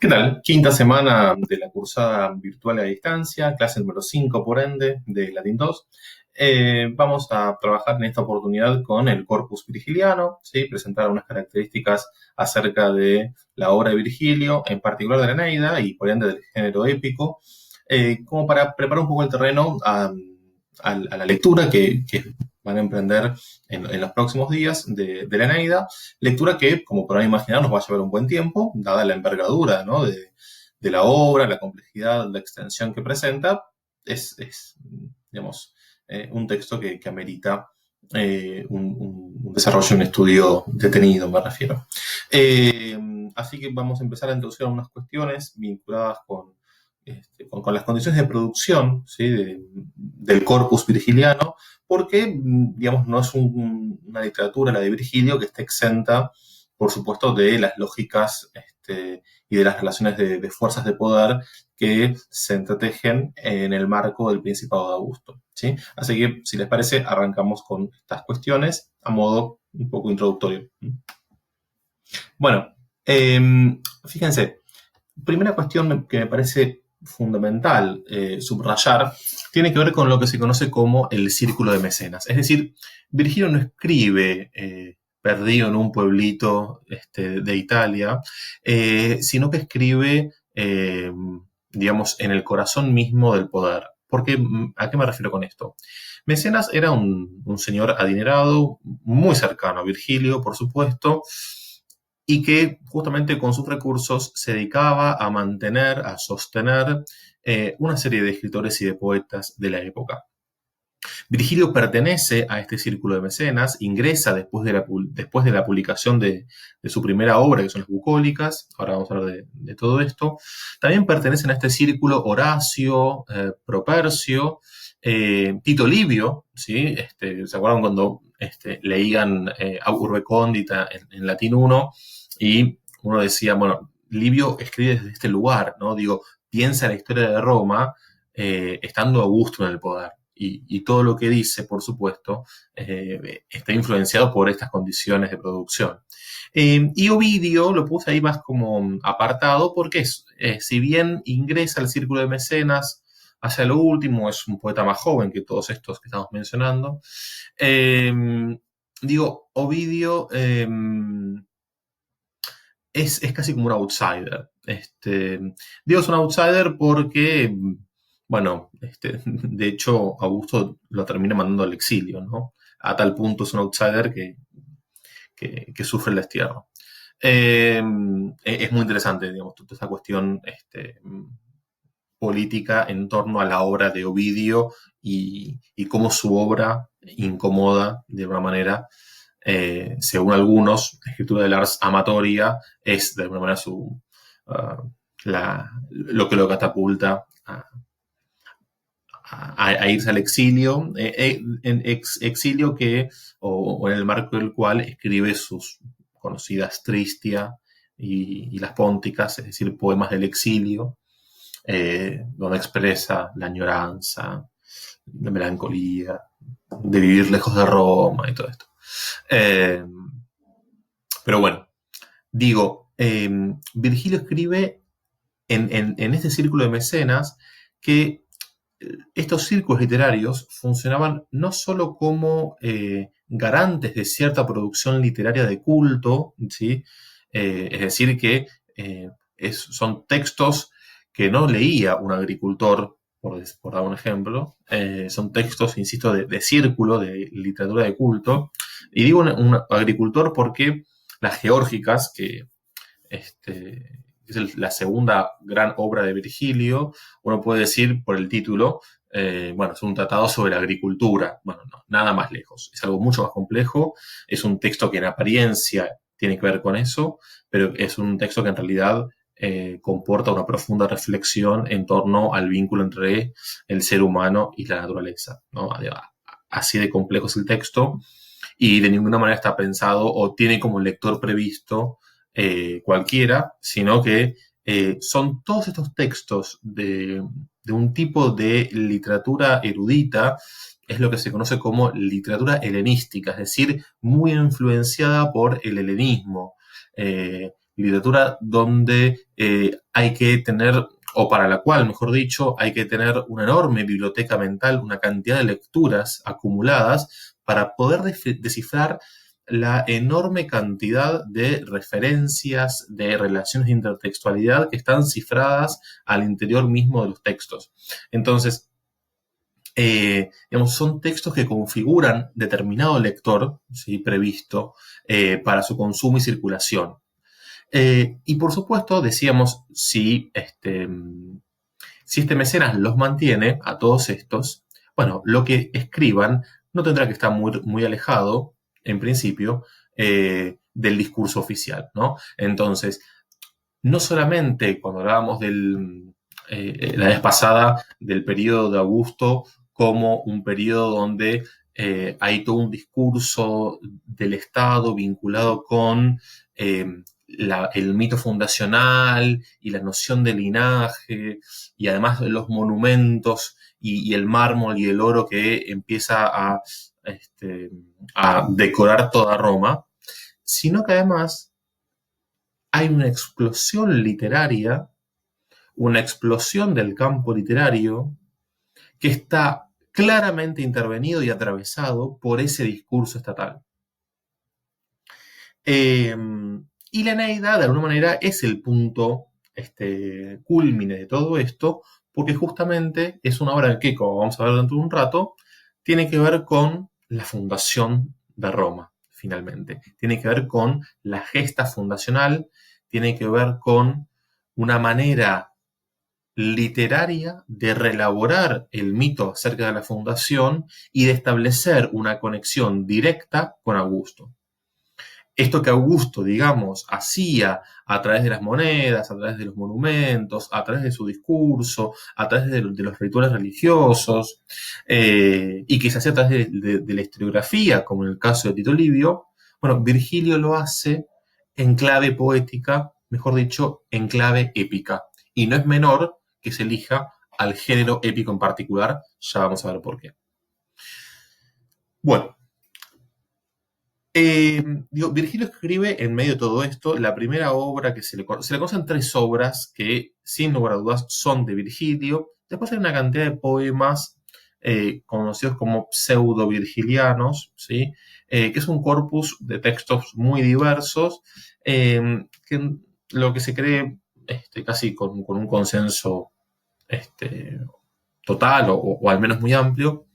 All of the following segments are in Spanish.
¿Qué tal? Quinta semana de la cursada virtual a distancia, clase número 5, por ende, de Latín 2. Vamos a trabajar en esta oportunidad con el corpus virgiliano, ¿sí? Presentar unas características acerca de la obra de Virgilio, en particular de la Eneida y por ende del género épico, como para preparar un poco el terreno a la lectura que van a emprender en los próximos días de la Eneida. Lectura que, como podrán imaginar, nos va a llevar un buen tiempo, dada la envergadura, ¿no? de la obra, la complejidad, la extensión que presenta. Digamos, un texto que amerita un desarrollo, un estudio detenido, me refiero. Así que vamos a empezar a introducir algunas cuestiones vinculadas con las condiciones de producción, ¿sí? Del corpus virgiliano, porque, digamos, no es una literatura, la de Virgilio, que esté exenta, por supuesto, de las lógicas y de las relaciones de fuerzas de poder que se entretejen en el marco del Principado de Augusto, ¿sí? Así que, si les parece, arrancamos con estas cuestiones a modo un poco introductorio. Bueno, fíjense, primera cuestión que me parece fundamental subrayar tiene que ver con lo que se conoce como el círculo de mecenas. Es decir, Virgilio no escribe perdido en un pueblito de Italia, sino que escribe, digamos, en el corazón mismo del poder. Porque, ¿a qué me refiero con esto? Mecenas era un señor adinerado, muy cercano a Virgilio, por supuesto, y que justamente con sus recursos se dedicaba a mantener, a sostener una serie de escritores y de poetas de la época. Virgilio pertenece a este círculo de mecenas, ingresa después de la publicación de su primera obra, que son las Bucólicas. Ahora vamos a hablar de todo esto. También pertenecen a este círculo Horacio, Propercio, Tito Livio, ¿sí? ¿Se acuerdan cuando leían Urbe Condita en Latín 1? Y uno decía, bueno, Livio escribe desde este lugar, ¿no? Digo, piensa la historia de Roma estando Augusto en el poder. Y todo lo que dice, por supuesto, está influenciado por estas condiciones de producción. Y Ovidio lo puse ahí más como apartado porque si bien ingresa al círculo de mecenas hacia lo último, es un poeta más joven que todos estos que estamos mencionando. Digo, Ovidio es casi como un outsider. Digo, es un outsider porque, bueno, de hecho, Augusto lo termina mandando al exilio, ¿no? A tal punto es un outsider que sufre el destierro. Es muy interesante, digamos, toda esta cuestión política en torno a la obra de Ovidio y cómo su obra incomoda de una manera, según algunos, la escritura de Lars Amatoria es de alguna manera lo que lo catapulta a irse al exilio, exilio o en el marco del cual escribe sus conocidas Tristia y las Pónticas, es decir, poemas del exilio, donde expresa la añoranza, la melancolía, de vivir lejos de Roma y todo esto. Pero bueno, digo, Virgilio escribe en este círculo de mecenas que estos círculos literarios funcionaban no solo como garantes de cierta producción literaria de culto, ¿sí? Es decir, que son textos que no leía un agricultor, por dar un ejemplo, son textos, insisto, de círculo, de literatura de culto. Y digo un agricultor porque las geórgicas, que es la segunda gran obra de Virgilio, uno puede decir por el título, bueno, es un tratado sobre la agricultura. Bueno, no, nada más lejos. Es algo mucho más complejo. Es un texto que en apariencia tiene que ver con eso, pero es un texto que en realidad comporta una profunda reflexión en torno al vínculo entre el ser humano y la naturaleza, ¿no? Así de complejo es el texto y de ninguna manera está pensado o tiene como lector previsto cualquiera, sino que son todos estos textos de un tipo de literatura erudita, es lo que se conoce como literatura helenística, es decir, muy influenciada por el helenismo. literatura donde hay que tener, o para la cual, mejor dicho, hay que tener una enorme biblioteca mental, una cantidad de lecturas acumuladas para poder descifrar la enorme cantidad de referencias, de relaciones de intertextualidad que están cifradas al interior mismo de los textos. Entonces, digamos, son textos que configuran determinado lector, ¿sí?, previsto para su consumo y circulación. Y por supuesto, decíamos, si este mecenas los mantiene a todos estos, bueno, lo que escriban no tendrá que estar muy, muy alejado, en principio, del discurso oficial, ¿no? Entonces, no solamente cuando hablábamos la vez pasada del periodo de Augusto como un periodo donde hay todo un discurso del Estado vinculado con el mito fundacional y la noción de linaje y además los monumentos y el mármol y el oro que empieza a decorar toda Roma, sino que además hay una explosión literaria, una explosión del campo literario que está claramente intervenido y atravesado por ese discurso estatal. Y la Eneida, de alguna manera, es el punto cúlmine de todo esto, porque justamente es una obra que, como vamos a ver dentro de un rato, tiene que ver con la fundación de Roma, finalmente. Tiene que ver con la gesta fundacional, tiene que ver con una manera literaria de reelaborar el mito acerca de la fundación y de establecer una conexión directa con Augusto. Esto que Augusto, digamos, hacía a través de las monedas, a través de los monumentos, a través de su discurso, a través de los rituales religiosos, y que se hacía a través de la historiografía, como en el caso de Tito Livio, bueno, Virgilio lo hace en clave poética, mejor dicho, en clave épica. Y no es menor que se elija al género épico en particular, ya vamos a ver por qué. Bueno, Virgilio escribe en medio de todo esto la primera obra que se le conocen 3 obras que sin lugar a dudas son de Virgilio. Después hay una cantidad de poemas conocidos como pseudo-virgilianos, ¿sí? Que es un corpus de textos muy diversos, que lo que se cree casi con un consenso total o al menos muy amplio,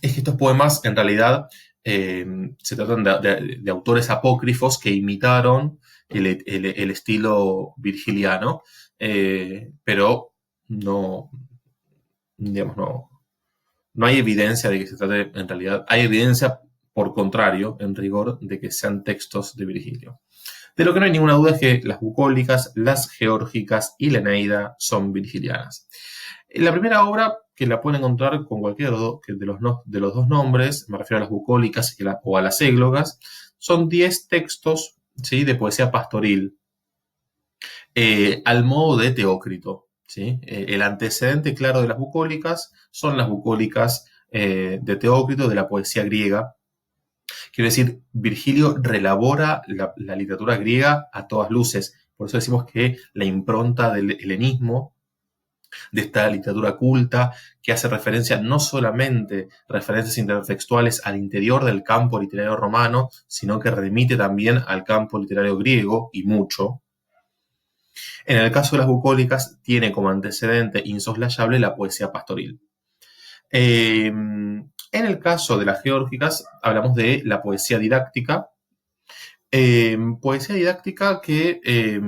es que estos poemas en realidad se tratan de autores apócrifos que imitaron el estilo virgiliano, pero no, digamos, no hay evidencia de que se trate en realidad, hay evidencia por contrario, en rigor, de que sean textos de Virgilio. De lo que no hay ninguna duda es que las bucólicas, las geórgicas y la Eneida son virgilianas. La primera obra, que la pueden encontrar con cualquiera de los dos nombres, me refiero a las bucólicas o a las églogas, son 10 textos, ¿sí?, de poesía pastoril, al modo de Teócrito, ¿sí? El antecedente claro de las bucólicas son las bucólicas de Teócrito, de la poesía griega. Quiero decir, Virgilio relabora la literatura griega a todas luces. Por eso decimos que la impronta del helenismo, de esta literatura culta, que hace referencia no solamente referencias intertextuales al interior del campo literario romano, sino que remite también al campo literario griego, y mucho. En el caso de las bucólicas, tiene como antecedente insoslayable la poesía pastoril. En el caso de las geórgicas, hablamos de la poesía didáctica. Poesía didáctica que,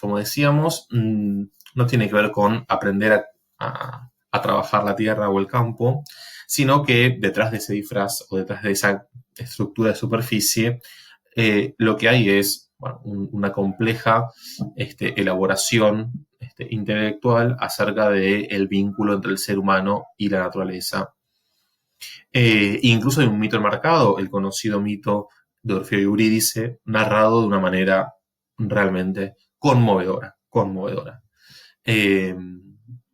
como decíamos, no tiene que ver con aprender a trabajar la tierra o el campo, sino que detrás de ese disfraz o detrás de esa estructura de superficie, lo que hay es, bueno, una compleja elaboración intelectual acerca del vínculo entre el ser humano y la naturaleza. Incluso hay un mito enmarcado, el conocido mito de Orfeo y Eurídice, narrado de una manera realmente conmovedora.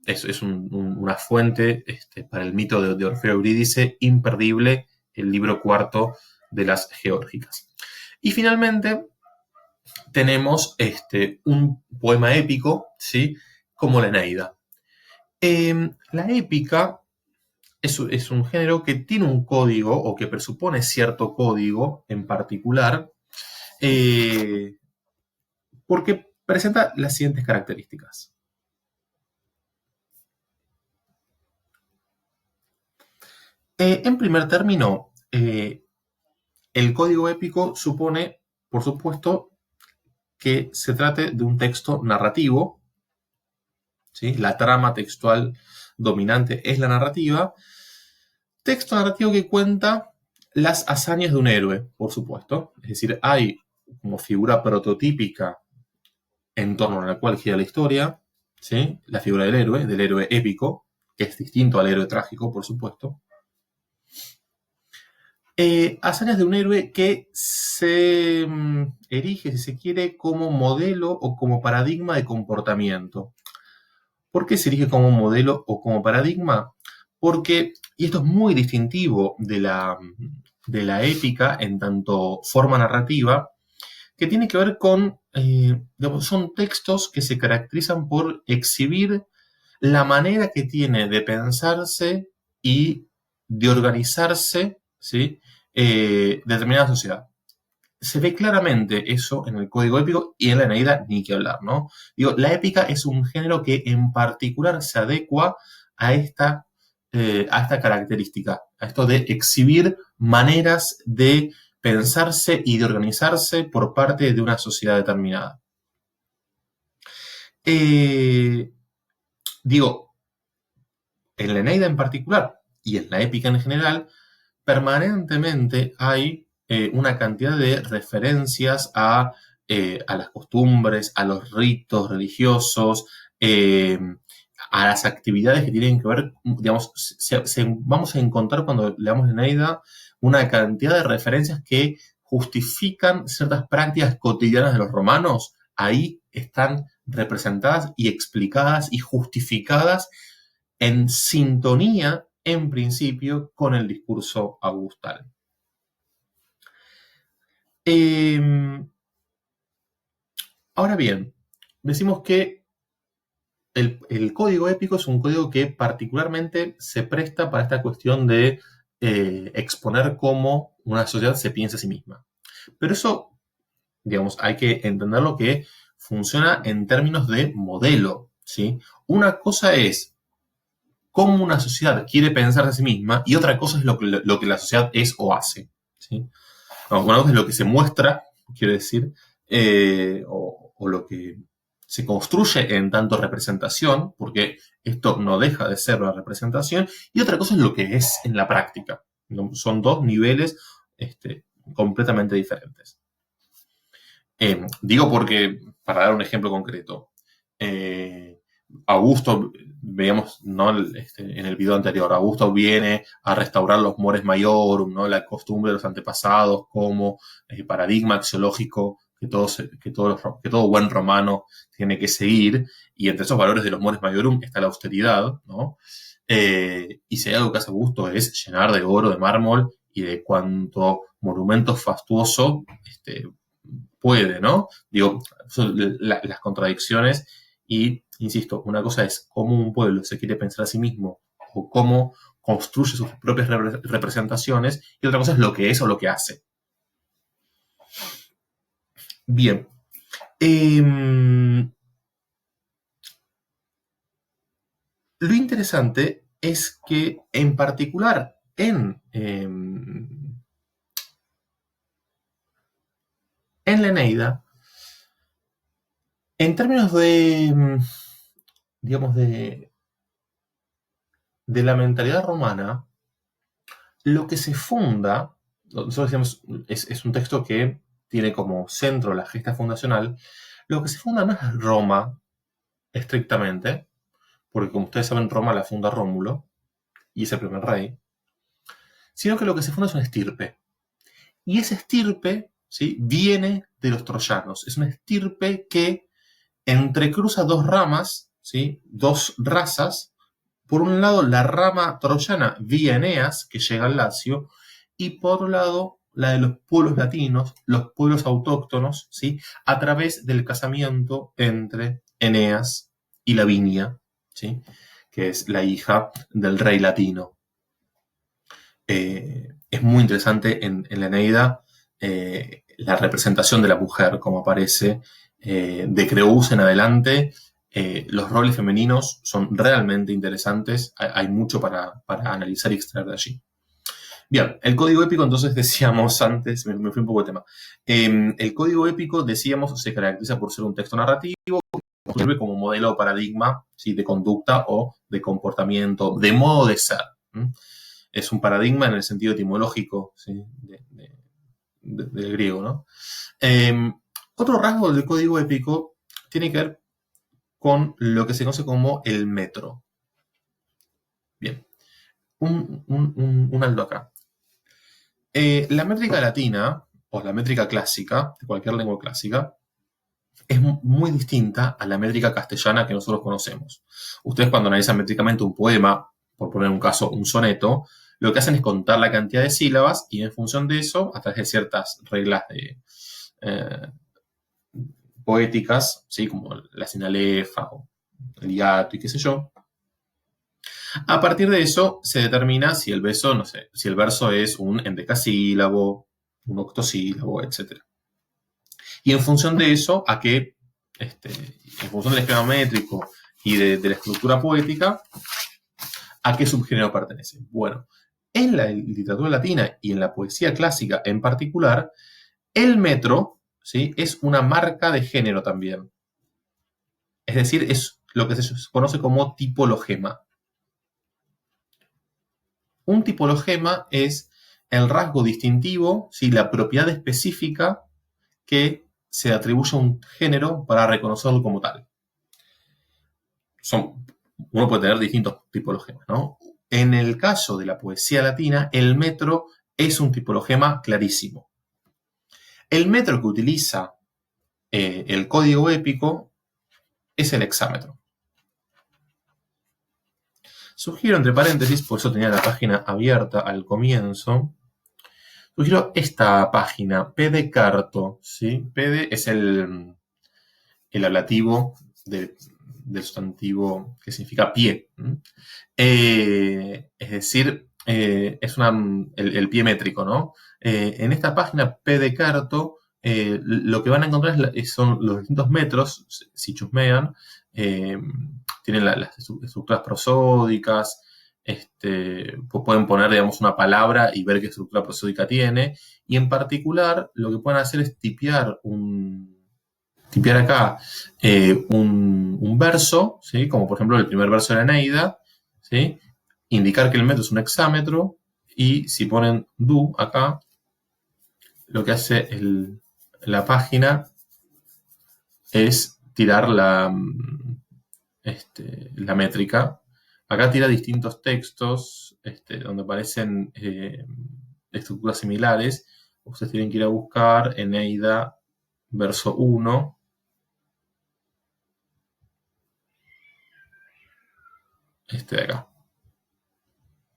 Es una fuente para el mito de Orfeo y Eurídice imperdible, el libro 4 de las Geórgicas. Y finalmente, tenemos un poema épico, ¿sí? Como la Eneida. La épica es un género que tiene un código o que presupone cierto código en particular, porque presenta las siguientes características. En primer término, el código épico supone, por supuesto, que se trate de un texto narrativo, ¿sí? La trama textual dominante es la narrativa. Texto narrativo que cuenta las hazañas de un héroe, por supuesto. Es decir, hay como figura prototípica en torno a la cual gira la historia, ¿sí? La figura del héroe épico, que es distinto al héroe trágico, por supuesto. Hazañas de un héroe que se erige, si se quiere, como modelo o como paradigma de comportamiento. ¿Por qué se erige como modelo o como paradigma? Porque, y esto es muy distintivo de la épica en tanto forma narrativa, que tiene que ver con, son textos que se caracterizan por exhibir la manera que tiene de pensarse y de organizarse, ¿sí? Determinada sociedad. Se ve claramente eso en el código épico y en la Eneida ni que hablar, ¿no? Digo, la épica es un género que en particular se adecua a esta característica, a esto de exhibir maneras de pensarse y de organizarse por parte de una sociedad determinada. Digo, en la Eneida en particular y en la épica en general, permanentemente hay una cantidad de referencias a las costumbres, a los ritos religiosos, a las actividades que tienen que ver, digamos, vamos a encontrar cuando leamos la Eneida una cantidad de referencias que justifican ciertas prácticas cotidianas de los romanos. Ahí están representadas y explicadas y justificadas en sintonía, en principio, con el discurso augustal. Ahora bien, decimos que el código épico es un código que particularmente se presta para esta cuestión de exponer cómo una sociedad se piensa a sí misma. Pero eso, digamos, hay que entenderlo que funciona en términos de modelo, ¿sí? Una cosa es cómo una sociedad quiere pensar a sí misma y otra cosa es lo que la sociedad es o hace, ¿sí? Una cosa es lo que se muestra, quiero decir, o lo que se construye en tanto representación, porque esto no deja de ser la representación, y otra cosa es lo que es en la práctica. ¿No? Son dos niveles completamente diferentes. Digo porque, para dar un ejemplo concreto, Augusto, veíamos, ¿no? En el video anterior, Augusto viene a restaurar los mores maiorum, ¿no? La costumbre de los antepasados como paradigma axiológico que todo buen romano tiene que seguir, y entre esos valores de los mores maiorum está la austeridad, ¿no? Y si hay algo que hace Augusto es llenar de oro, de mármol y de cuanto monumento fastuoso puede, ¿no? Digo, son las contradicciones y, insisto, una cosa es cómo un pueblo se quiere pensar a sí mismo o cómo construye sus propias representaciones y otra cosa es lo que es o lo que hace. Bien. Lo interesante es que en particular en la Eneida, en términos de, digamos, de la mentalidad romana, lo que se funda, nosotros decíamos, es un texto que tiene como centro la gesta fundacional, lo que se funda no es Roma estrictamente, porque como ustedes saben, Roma la funda Rómulo, y es el primer rey, sino que lo que se funda es una estirpe. Y esa estirpe, ¿sí? Viene de los troyanos. Es una estirpe que entrecruza dos ramas, ¿sí? Dos razas. Por un lado, la rama troyana vía Eneas, que llega al Lacio, y por otro lado, la de los pueblos latinos, los pueblos autóctonos, ¿sí? A través del casamiento entre Eneas y Lavinia, ¿sí? Que es la hija del rey latino. Es muy interesante en la Eneida la representación de la mujer, como aparece de Creús en adelante. Los roles femeninos son realmente interesantes, hay mucho para analizar y extraer de allí. Bien, el código épico, entonces decíamos antes, me fui un poco de tema. El código épico, decíamos, se caracteriza por ser un texto narrativo que sirve como modelo o paradigma, ¿sí? De conducta o de comportamiento, de modo de ser. Es un paradigma en el sentido etimológico, ¿sí? Del griego, ¿no? Otro rasgo del código épico tiene que ver con lo que se conoce como el metro. Bien, un alto acá. La métrica latina, o la métrica clásica, de cualquier lengua clásica, es muy distinta a la métrica castellana que nosotros conocemos. Ustedes cuando analizan métricamente un poema, por poner un caso, un soneto, lo que hacen es contar la cantidad de sílabas y en función de eso, a través de ciertas reglas poéticas, ¿sí? Como la sinalefa o el hiato y qué sé yo, a partir de eso se determina si el verso, no sé, si el verso es un endecasílabo, un octosílabo, etc. Y en función de eso, en función del esquema métrico y de la estructura poética, ¿a qué subgénero pertenece? Bueno, en la literatura latina y en la poesía clásica en particular, el metro, ¿sí? Es una marca de género también. Es decir, es lo que se conoce como tipologema. Un tipologema es el rasgo distintivo, ¿sí? La propiedad específica que se atribuye a un género para reconocerlo como tal. Uno puede tener distintos tipologemas, ¿no? En el caso de la poesía latina, el metro es un tipologema clarísimo. El metro que utiliza el código épico es el hexámetro. Sugiero entre paréntesis, por eso tenía la página abierta al comienzo, sugiero esta página, PDCarto, ¿sí? PD es el ablativo del sustantivo que significa pie. Es decir, es el pie métrico, ¿no? En esta página PDCarto, lo que van a encontrar son los distintos metros, si chusmean, tienen las estructuras prosódicas, pueden poner, digamos, una palabra y ver qué estructura prosódica tiene, y en particular lo que pueden hacer es tipear acá un verso, ¿sí? Como por ejemplo el primer verso de la Eneida, ¿sí? Indicar que el metro es un hexámetro, y si ponen do acá, lo que hace la página es tirar la métrica. Acá tira distintos textos donde aparecen estructuras similares. Ustedes tienen que ir a buscar Eneida verso 1. De acá.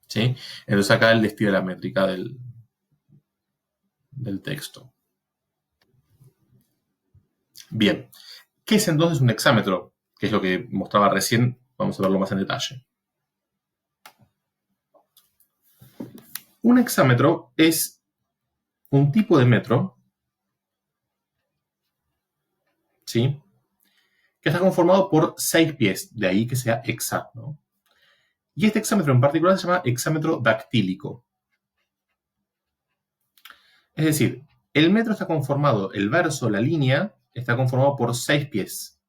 ¿Sí? Entonces acá él describe la métrica del texto. Bien. ¿Qué es entonces un hexámetro? Que es lo que mostraba recién. Vamos a verlo más en detalle. Un hexámetro es un tipo de metro, ¿sí? Que está conformado por 6 pies, de ahí que sea hexa, ¿no? Y este hexámetro en particular se llama hexámetro dactílico. Es decir, el metro está conformado, el verso, la línea, está conformado por 6 pies.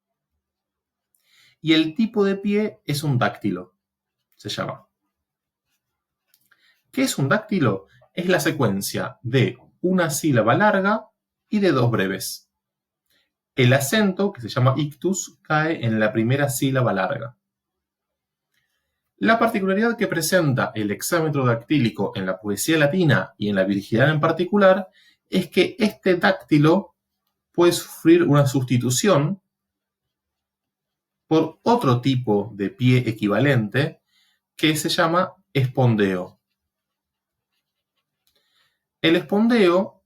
Y el tipo de pie es un dáctilo, se llama. ¿Qué es un dáctilo? Es la secuencia de una sílaba larga y de 2 breves. El acento, que se llama ictus, cae en la primera sílaba larga. La particularidad que presenta el hexámetro dactílico en la poesía latina y en la virginidad en particular es que este dáctilo puede sufrir una sustitución por otro tipo de pie equivalente que se llama espondeo. El espondeo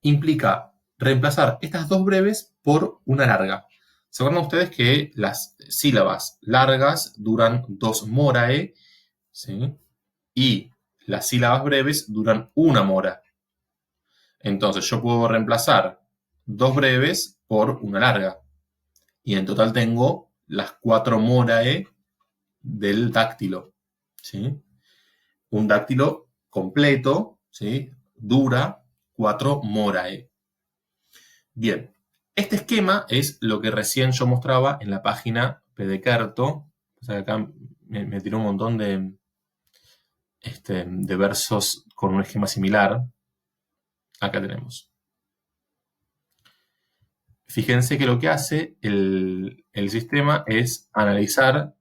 implica reemplazar estas dos breves por una larga. ¿Se acuerdan ustedes que las sílabas largas duran 2 morae, ¿sí? Y las sílabas breves duran 1 mora? Entonces yo puedo reemplazar 2 breves por una larga. Y en total tengo las 4 morae del dáctilo, ¿sí? Un dáctilo completo, ¿sí? Dura 4 morae. Bien, este esquema es lo que recién yo mostraba en la página Pdekerto. O sea, acá me tiró un montón de versos con un esquema similar. Acá tenemos. Fíjense que lo que hace el sistema es analizar,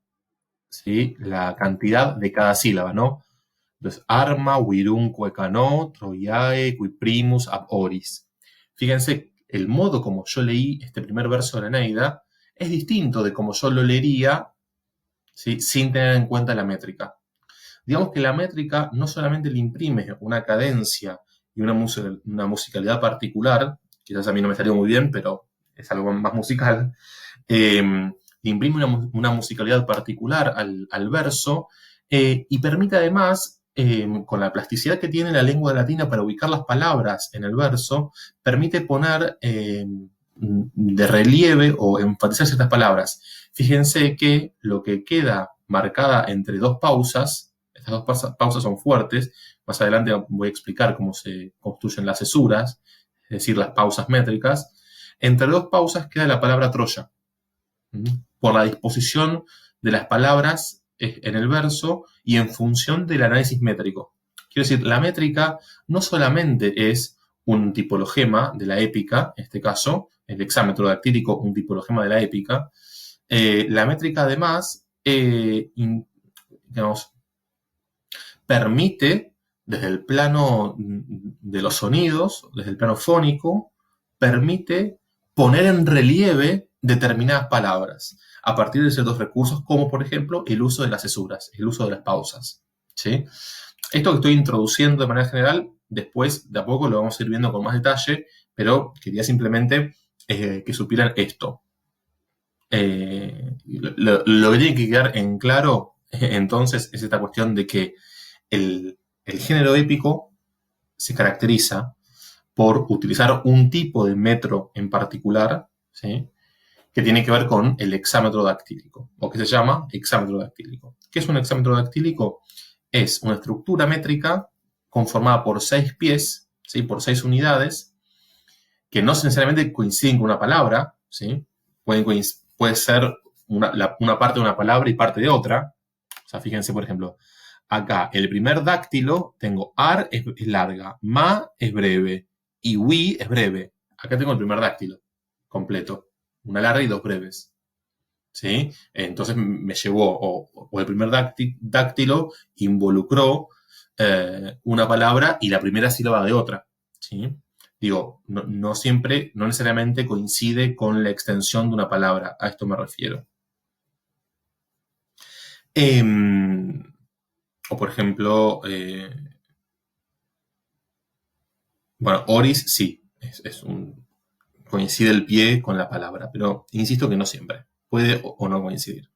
¿sí?, la cantidad de cada sílaba, ¿no? Entonces, arma, virum, quecano, troiae, quiprimus, ab oris. Fíjense, el modo como yo leí este primer verso de la Eneida es distinto de como yo lo leería, ¿sí?, sin tener en cuenta la métrica. Digamos que la métrica no solamente le imprime una cadencia y una musicalidad particular, quizás a mí no me salió muy bien, pero es algo más musical, le imprime una musicalidad particular al verso y permite además, con la plasticidad que tiene la lengua latina para ubicar las palabras en el verso, permite poner de relieve o enfatizar ciertas palabras. Fíjense que lo que queda marcada entre dos pausas, estas dos pausas son fuertes, más adelante voy a explicar cómo se construyen las cesuras, es decir, las pausas métricas. Entre dos pausas queda la palabra Troya, por la disposición de las palabras en el verso y en función del análisis métrico. Quiero decir, la métrica no solamente es un tipologema de la épica, en este caso, el hexámetro dactílico, un tipologema de la épica. La métrica además, digamos, permite, desde el plano de los sonidos, desde el plano fónico, permite poner en relieve determinadas palabras a partir de ciertos recursos, como por ejemplo el uso de las cesuras, el uso de las pausas, ¿sí? Esto que estoy introduciendo de manera general, después de a poco lo vamos a ir viendo con más detalle, pero quería simplemente que supieran esto. Lo que tiene que quedar en claro entonces es esta cuestión de que el género épico se caracteriza por utilizar un tipo de metro en particular, ¿sí?, que tiene que ver con el hexámetro dactílico, o que se llama hexámetro dactílico. ¿Qué es un hexámetro dactílico? Es una estructura métrica conformada por 6 pies, ¿sí?, por 6 unidades, que no necesariamente coinciden con una palabra, ¿sí? Puede ser una parte de una palabra y parte de otra. O sea, fíjense, por ejemplo, acá, el primer dáctilo, tengo ar es larga, ma es breve y wi es breve. Acá tengo el primer dáctilo completo, una larga y 2 breves, ¿sí? Entonces me llevó, o el primer dáctilo involucró una palabra y la primera sílaba de otra, ¿sí? Digo, no siempre, no necesariamente coincide con la extensión de una palabra, a esto me refiero. O por ejemplo, bueno, oris sí, coincide el pie con la palabra, pero insisto que no siempre, puede o no coincidir.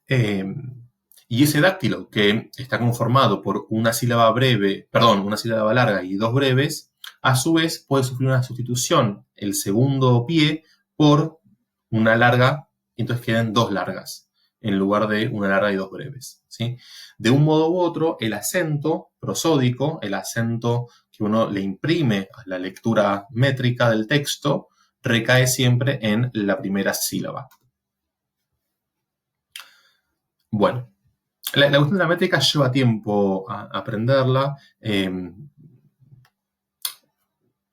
Y ese dáctilo que está conformado por una sílaba larga y 2 breves, a su vez puede sufrir una sustitución, el segundo pie, por una larga, y entonces quedan 2 largas, en lugar de una larga y 2 breves, ¿sí? De un modo u otro, el acento prosódico, el acento que uno le imprime a la lectura métrica del texto, recae siempre en la primera sílaba. Bueno, la cuestión de la métrica lleva tiempo a aprenderla.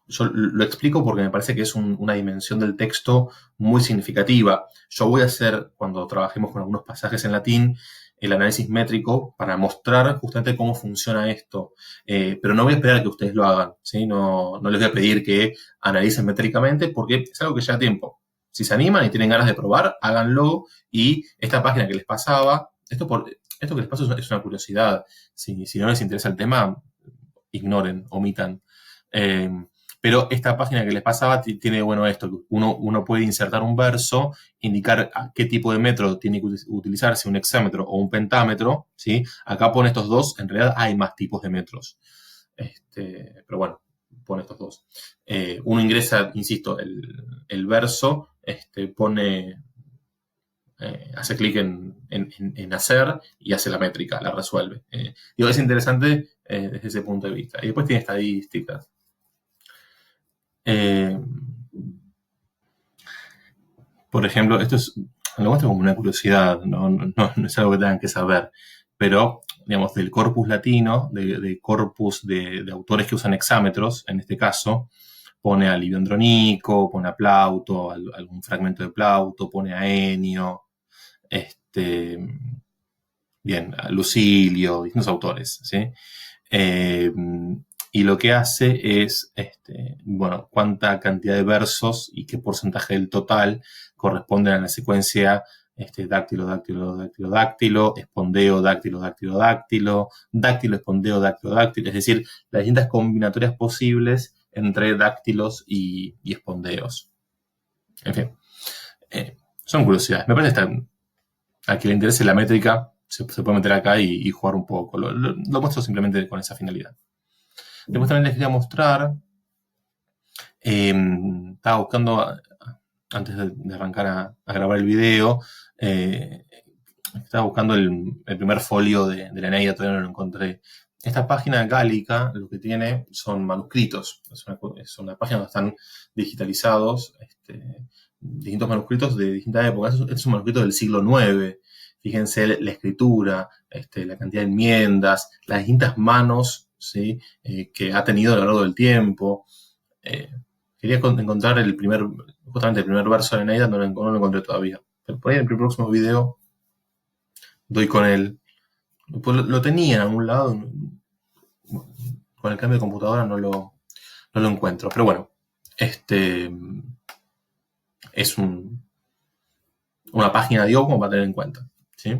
Yo lo explico porque me parece que es una dimensión del texto muy significativa. Yo voy a hacer, cuando trabajemos con algunos pasajes en latín, el análisis métrico para mostrar justamente cómo funciona esto. Pero no voy a esperar a que ustedes lo hagan, ¿sí? No les voy a pedir que analicen métricamente porque es algo que lleva tiempo. Si se animan y tienen ganas de probar, háganlo. Y esta página que les pasaba, esto que les paso es una curiosidad. Si no les interesa el tema, ignoren, omitan. Pero esta página que les pasaba tiene, bueno, esto, que uno puede insertar un verso, indicar a qué tipo de metro tiene que utilizarse, un hexámetro o un pentámetro, ¿sí? Acá pone estos dos, en realidad hay más tipos de metros. Pero bueno, pone estos dos. Uno ingresa, insisto, el verso, pone, hace clic en hacer y hace la métrica, la resuelve. Digo, es interesante desde ese punto de vista. Y después tiene estadísticas. Por ejemplo, esto lo muestro como una curiosidad, no es algo que tengan que saber, pero, digamos, del corpus latino, de corpus de autores que usan hexámetros, en este caso, pone a Livio Andronico, pone a Plauto, algún fragmento de Plauto, pone a Ennio, bien, a Lucilio, distintos autores, ¿sí? Y lo que hace es, bueno, cuánta cantidad de versos y qué porcentaje del total corresponden a la secuencia dáctilo, dáctilo, dáctilo, dáctilo, espondeo, dáctilo, dáctilo, dáctilo, dáctilo, espondeo, dáctilo, dáctilo, es decir, las distintas combinatorias posibles entre dáctilos y espondeos. En fin, son curiosidades. Me parece que a quien le interese la métrica se puede meter acá y jugar un poco. Lo muestro simplemente con esa finalidad. Después también les quería mostrar, estaba buscando, antes de arrancar a grabar el video, estaba buscando el primer folio de la Eneida, todavía no lo encontré. Esta página gálica lo que tiene son manuscritos. Es una página donde están digitalizados distintos manuscritos de distintas épocas. Es un manuscrito del siglo IX. Fíjense la escritura, la cantidad de enmiendas, las distintas manos, ¿sí? Que ha tenido a lo largo del tiempo. Quería encontrar justamente el primer verso de la Eneida, no lo encontré todavía. Pero por ahí en el próximo video doy con él. Pues lo tenía en algún lado. Con el cambio de computadora no lo encuentro. Pero bueno, es una página, digo, como para tener en cuenta, ¿sí?